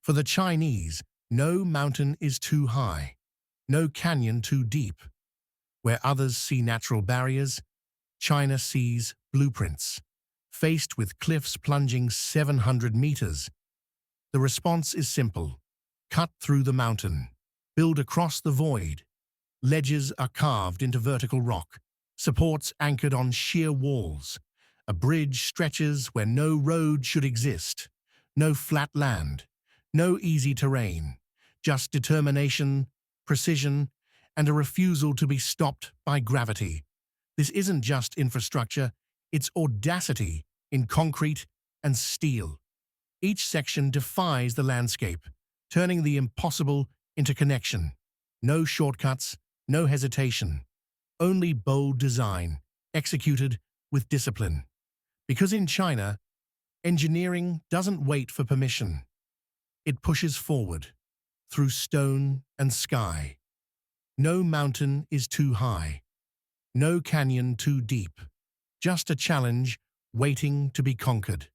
For the Chinese, no mountain is too high, no canyon too deep. Where others see natural barriers, China sees blueprints. Faced with cliffs plunging 700 meters, the response is simple. Cut through the mountain. Build across the void. Ledges are carved into vertical rock, supports anchored on sheer walls. A bridge stretches where no road should exist. No flat land, no easy terrain, just determination, precision, and a refusal to be stopped by gravity. This isn't just infrastructure, it's audacity in concrete and steel. Each section defies the landscape, turning the impossible into connection. No shortcuts, no hesitation. Only bold design, executed with discipline. Because in China, engineering doesn't wait for permission. It pushes forward, through stone and sky. No mountain is too high, no canyon too deep. Just a challenge waiting to be conquered.